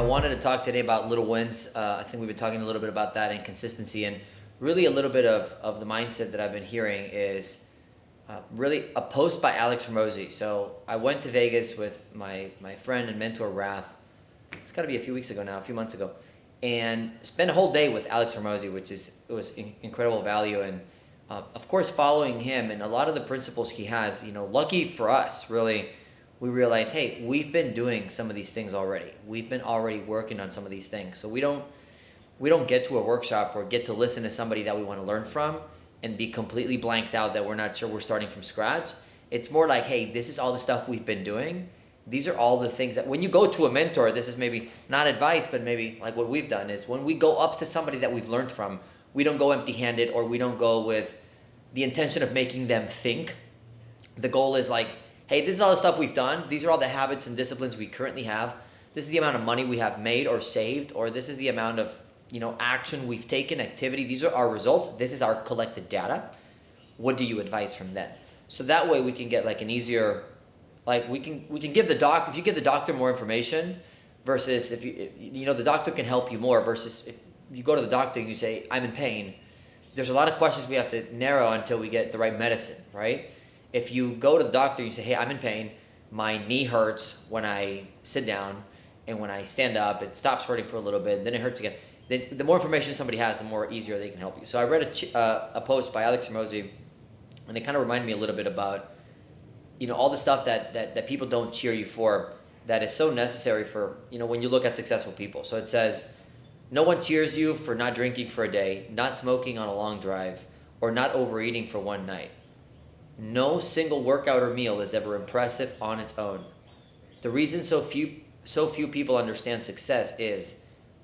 wanted to talk today about little wins. I think we've been talking a little bit about that and consistency, and really a little bit of the mindset that I've been hearing is really a post by Alex Hormozi. So I went to Vegas with my friend and mentor, Raf. It's got to be a few weeks ago now, a few months ago, and spent a whole day with Alex Hormozi, it was incredible value. And of course, following him and a lot of the principles he has, lucky for us, really, we realize, hey, we've been doing some of these things already. We've been already working on some of these things. So we don't get to a workshop or get to listen to somebody that we want to learn from and be completely blanked out that we're not sure we're starting from scratch. It's more like, hey, this is all the stuff we've been doing. These are all the things that when you go to a mentor, this is maybe not advice, but maybe like what we've done is when we go up to somebody that we've learned from, we don't go empty-handed or we don't go with the intention of making them think. The goal is like, hey, this is all the stuff we've done. These are all the habits and disciplines we currently have. This is the amount of money we have made or saved, or this is the amount of action we've taken, activity. These are our results. This is our collected data. What do you advise from then? So that way we can get like an easier, like we can give the doc, if you give the doctor more information versus if the doctor can help you more versus if you go to the doctor and you say, I'm in pain. There's a lot of questions we have to narrow until we get the right medicine, right? If you go to the doctor and you say, hey, I'm in pain, my knee hurts when I sit down, and when I stand up, it stops hurting for a little bit, then it hurts again. The more information somebody has, the more easier they can help you. So I read a post by Alex Hormozi, and it kind of reminded me a little bit about, all the stuff that people don't cheer you for that is so necessary for, when you look at successful people. So it says, no one cheers you for not drinking for a day, not smoking on a long drive, or not overeating for one night. No single workout or meal is ever impressive on its own. The reason so few people understand success is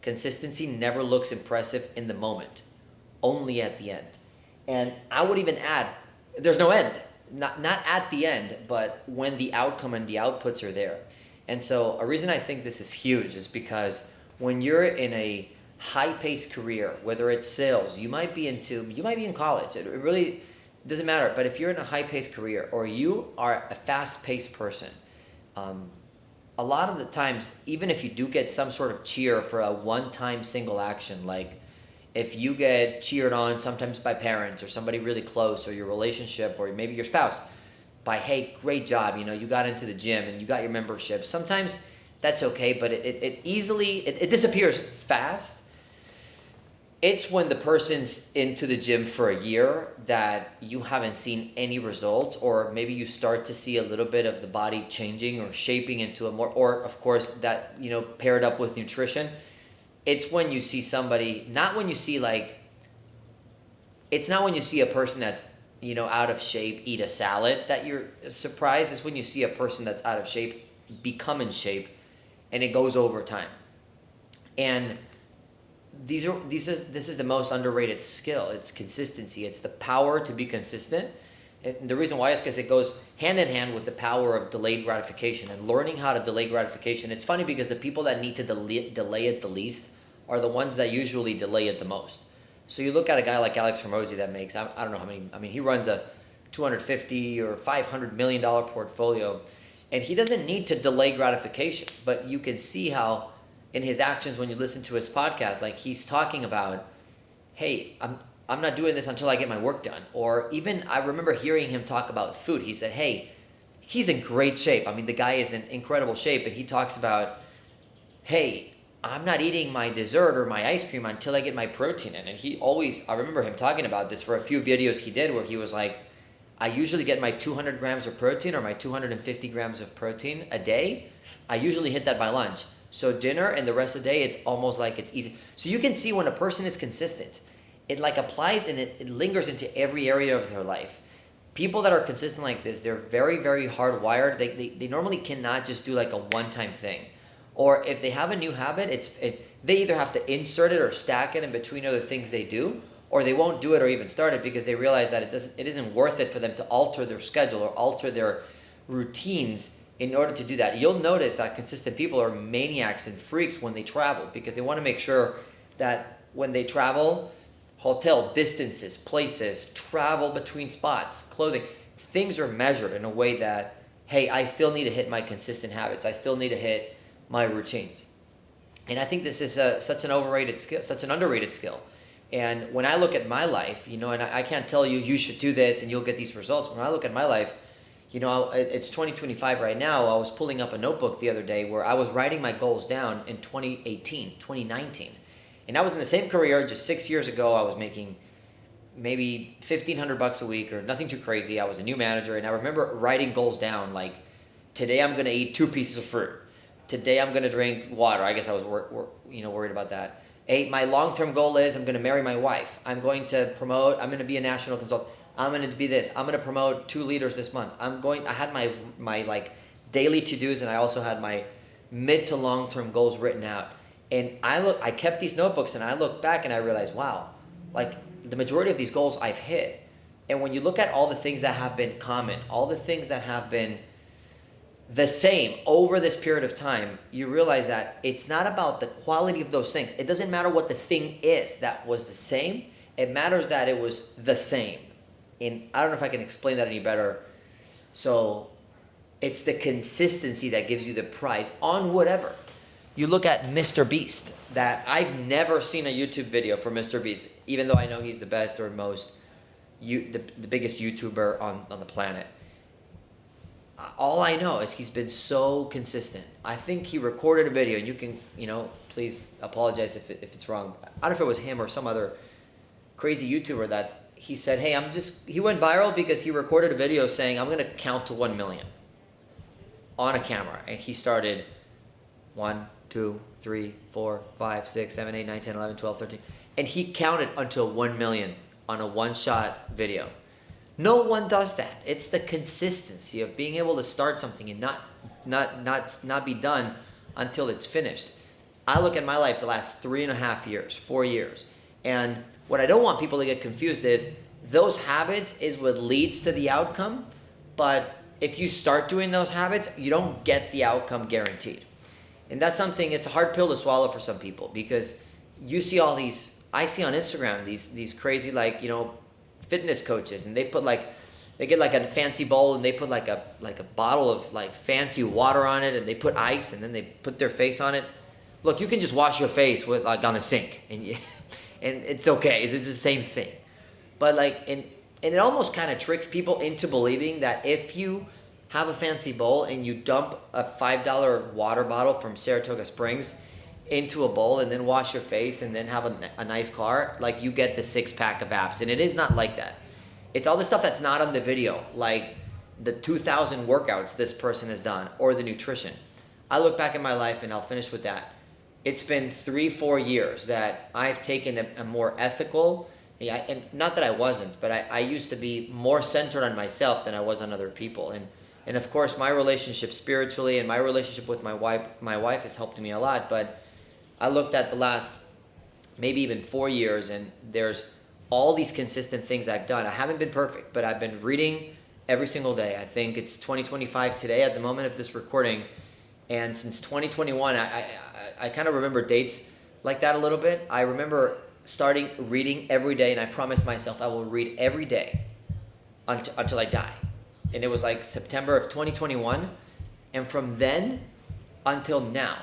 consistency never looks impressive in the moment, only at the end. And I would even add, there's no end. Not at the end, but when the outcome and the outputs are there. And so a reason I think this is huge is because when you're in a high-paced career, whether it's sales, you might be in college. It really doesn't matter. But if you're in a high-paced career or you are a fast-paced person, a lot of the times, even if you do get some sort of cheer for a one-time single action, like if you get cheered on sometimes by parents or somebody really close or your relationship or maybe your spouse by, hey, great job, you got into the gym and you got your membership. Sometimes that's okay, but it easily disappears fast. It's when the person's into the gym for a year that you haven't seen any results, or maybe you start to see a little bit of the body changing or shaping into a more, or of course that, paired up with nutrition. It's when you see somebody, it's not when you see a person that's, out of shape eat a salad that you're surprised. It's when you see a person that's out of shape become in shape, and it goes over time. And this is the most underrated skill. It's consistency. It's the power to be consistent. And the reason why is because it goes hand in hand with the power of delayed gratification and learning how to delay gratification. It's funny because the people that need to delay it the least are the ones that usually delay it the most. So you look at a guy like Alex Hormozi that makes, I don't know how many, he runs a $250 or $500 million portfolio, and he doesn't need to delay gratification, but you can see how in his actions when you listen to his podcast, like he's talking about, hey, I'm not doing this until I get my work done. Or even I remember hearing him talk about food. He said, hey, he's in great shape. The guy is in incredible shape, and he talks about, hey, I'm not eating my dessert or my ice cream until I get my protein in. And I remember him talking about this for a few videos he did where he was like, I usually get my 200 grams of protein or my 250 grams of protein a day. I usually hit that by lunch. So dinner and the rest of the day, it's almost like it's easy. So you can see when a person is consistent, it like applies and it lingers into every area of their life. People that are consistent like this, they're very, very hardwired. They normally cannot just do like a one-time thing. Or if they have a new habit, they either have to insert it or stack it in between other things they do, or they won't do it or even start it because they realize that it isn't worth it for them to alter their schedule or alter their routines in order to do that. You'll notice that consistent people are maniacs and freaks when they travel because they want to make sure that when they travel, hotel distances, places, travel between spots, clothing, things are measured in a way that, hey, I still need to hit my consistent habits. I still need to hit my routines. And I think this is such an overrated skill, such an underrated skill. And when I look at my life, and I can't tell you, you should do this and you'll get these results. When I look at my life, it's 2025 right now. I was pulling up a notebook the other day where I was writing my goals down in 2018, 2019. And I was in the same career just 6 years ago. I was making maybe $1,500 a week or nothing too crazy. I was a new manager, and I remember writing goals down like, today I'm going to eat 2 pieces of fruit. Today I'm going to drink water. I guess I was worried about that. Hey, my long-term goal is I'm going to marry my wife. I'm going to be a national consultant. I'm going to be this. I'm going to promote 2 leaders this month. I had my like daily to-dos, and I also had my mid to long-term goals written out. And I kept these notebooks, and I look back and I realized, wow, like the majority of these goals I've hit. And when you look at all the things that have been common, all the things that have been the same over this period of time, you realize that it's not about the quality of those things. It doesn't matter what the thing is that was the same. It matters that it was the same. And I don't know if I can explain that any better. So it's the consistency that gives you the prize on whatever. You look at Mr. Beast, that I've never seen a YouTube video for Mr. Beast, even though I know he's the best or the biggest YouTuber on the planet. All I know is he's been so consistent. I think he recorded a video, and you can, please apologize if it's wrong. I don't know if it was him or some other crazy YouTuber that he said, hey, he went viral because he recorded a video saying, I'm going to count to 1 million on a camera. And he started 1, 2, 3, 4, 5, 6, 7, 8, 9, 10, 11, 12, 13. And he counted until 1 million on a one-shot video. No one does that. It's the consistency of being able to start something and not be done until it's finished. I look at my life the last 3.5 years, 4 years. And what I don't want people to get confused is those habits is what leads to the outcome. But if you start doing those habits, you don't get the outcome guaranteed. And that's something, it's a hard pill to swallow for some people, because you see I see on Instagram these crazy fitness coaches, and they get like a fancy bowl, and they put like a bottle of like fancy water on it, and they put ice, and then they put their face on it. Look, you can just wash your face with on a sink, and it's okay. It's the same thing. But and it almost kind of tricks people into believing that if you have a fancy bowl and you dump a $5 water bottle from Saratoga Springs into a bowl and then wash your face and then have a nice car, like you get the 6-pack of abs. And it is not like that. It's all the stuff that's not on the video, like the 2,000 workouts this person has done or the nutrition. I look back at my life, and I'll finish with that. It's been 3-4 years that I've taken a more ethical, and not that I wasn't, but I used to be more centered on myself than I was on other people. And of course, my relationship spiritually and my relationship with my wife has helped me a lot. But I looked at the last maybe even 4 years, and there's all these consistent things I've done. I haven't been perfect, but I've been reading every single day. I think it's 2025 today at the moment of this recording. And since 2021, I kind of remember dates like that a little bit. I remember starting reading every day, and I promised myself I will read every day until I die. And it was like September of 2021. And from then until now,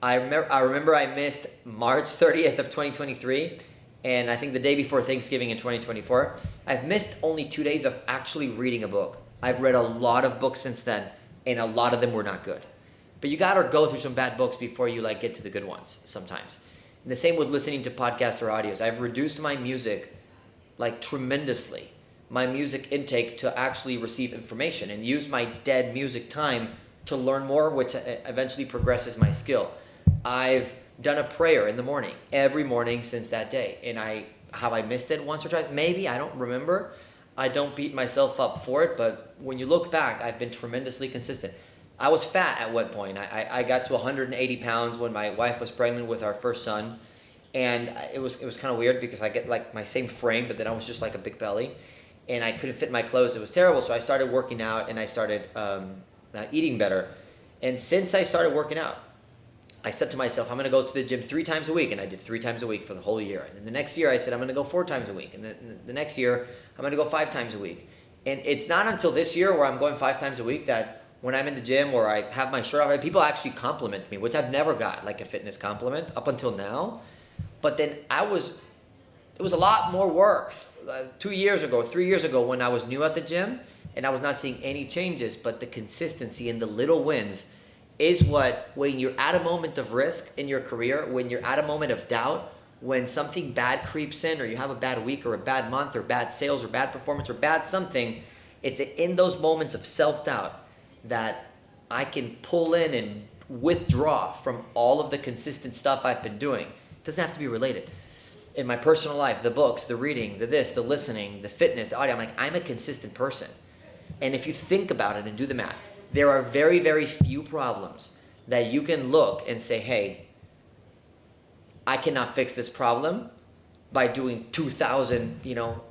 I remember I missed March 30th of 2023, and I think the day before Thanksgiving in 2024. I've missed only 2 days of actually reading a book. I've read a lot of books since then, and a lot of them were not good. But you gotta go through some bad books before you get to the good ones sometimes. And the same with listening to podcasts or audios. I've reduced my music tremendously, my music intake, to actually receive information, and use my dead music time to learn more, which eventually progresses my skill. I've done a prayer in the morning, every morning since that day. And have I missed it once or twice? Maybe, I don't remember. I don't beat myself up for it, but when you look back, I've been tremendously consistent. I was fat at one point. I got to 180 pounds when my wife was pregnant with our first son. And it was kind of weird because I get my same frame, but then I was just like a big belly. And I couldn't fit my clothes. It was terrible. So I started working out, and I started eating better. And since I started working out, I said to myself, I'm going to go to the gym 3 times a week. And I did 3 times a week for the whole year. And then the next year I said, I'm going to go 4 times a week. And then the next year, I'm going to go 5 times a week. And it's not until this year where I'm going 5 times a week that when I'm in the gym or I have my shirt off, people actually compliment me, which I've never got like a fitness compliment up until now. But then it was a lot more work 2 years ago, 3 years ago when I was new at the gym and I was not seeing any changes, but the consistency and the little wins is what, when you're at a moment of risk in your career, when you're at a moment of doubt, when something bad creeps in or you have a bad week or a bad month or bad sales or bad performance or bad something, it's in those moments of self-doubt that I can pull in and withdraw from all of the consistent stuff I've been doing. It doesn't have to be related. In my personal life, the books, the reading, the this, the listening, the fitness, the audio, I'm a consistent person. And if you think about it and do the math, there are very, very few problems that you can look and say, hey, I cannot fix this problem by doing 2,000,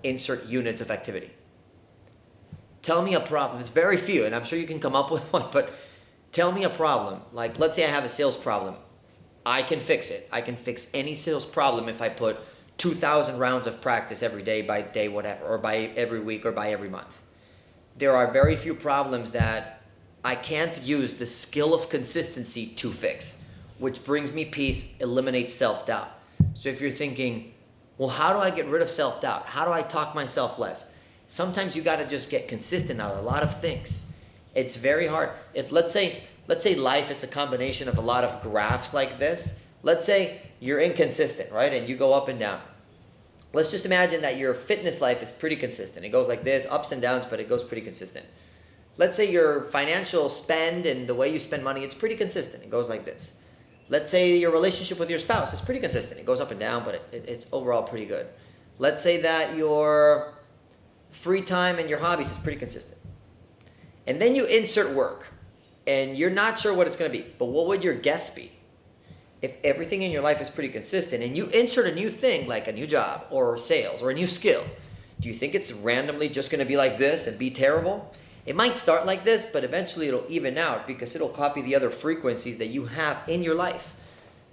insert units of activity. Tell me a problem. It's very few, and I'm sure you can come up with one, but tell me a problem. Like, let's say I have a sales problem. I can fix it. I can fix any sales problem if I put 2,000 rounds of practice every day by day whatever, or by every week or by every month. There are very few problems that I can't use the skill of consistency to fix, which brings me peace, eliminates self-doubt. So if you're thinking, well, how do I get rid of self-doubt? How do I talk myself less? Sometimes you got to just get consistent on a lot of things. It's very hard. If let's say life is a combination of a lot of graphs like this. Let's say you're inconsistent, right? And you go up and down. Let's just imagine that your fitness life is pretty consistent. It goes like this, ups and downs, but it goes pretty consistent. Let's say your financial spend and the way you spend money, it's pretty consistent. It goes like this. Let's say your relationship with your spouse is pretty consistent. It goes up and down, but it's overall pretty good. Let's say that your free time and your hobbies is pretty consistent. And then you insert work, and you're not sure what it's going to be. But what would your guess be? If everything in your life is pretty consistent, and you insert a new thing, like a new job, or sales, or a new skill, do you think it's randomly just going to be like this and be terrible? It might start like this, but eventually it'll even out because it'll copy the other frequencies that you have in your life.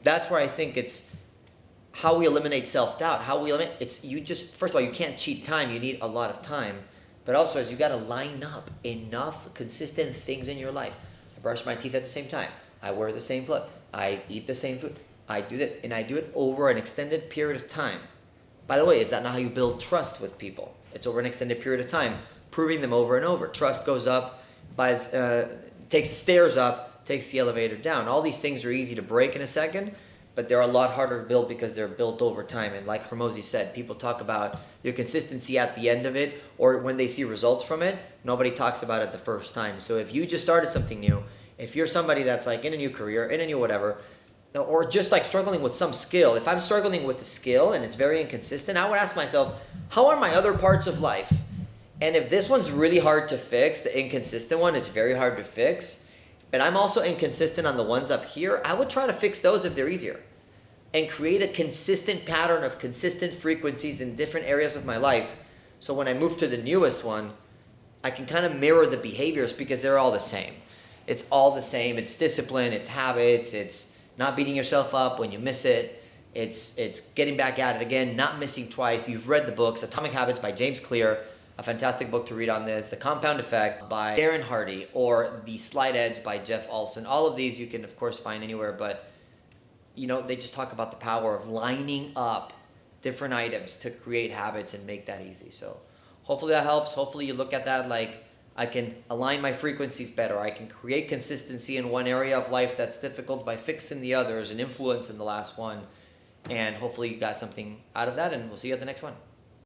That's where I think it's how we eliminate self-doubt. First of all, you can't cheat time. You need a lot of time. But also, you got to line up enough consistent things in your life. I brush my teeth at the same time. I wear the same clothes. I eat the same food. I do that, and I do it over an extended period of time. By the way, is that not how you build trust with people? It's over an extended period of time, proving them over and over. Trust goes up, takes the stairs up, takes the elevator down. All these things are easy to break in a second, but they're a lot harder to build because they're built over time. And like Hormozi said, people talk about your consistency at the end of it or when they see results from it. Nobody talks about it the first time. So if you just started something new, if you're somebody that's like in a new career, in a new whatever, or just like struggling with some skill, if I'm struggling with a skill and it's very inconsistent, I would ask myself, how are my other parts of life? And if this one's really hard to fix, the inconsistent one is very hard to fix, but I'm also inconsistent on the ones up here, I would try to fix those if they're easier and create a consistent pattern of consistent frequencies in different areas of my life. So when I move to the newest one, I can kind of mirror the behaviors because they're all the same. It's all the same. It's discipline, it's habits, it's not beating yourself up when you miss it. It's getting back at it again, not missing twice. You've read the books, Atomic Habits by James Clear, a fantastic book to read on this. The Compound Effect by Darren Hardy, or The Slight Edge by Jeff Olson. All of these you can, of course, find anywhere, but they just talk about the power of lining up different items to create habits and make that easy. So hopefully that helps. Hopefully you look at that like, I can align my frequencies better. I can create consistency in one area of life that's difficult by fixing the others and influence in the last one. And hopefully you got something out of that, and we'll see you at the next one.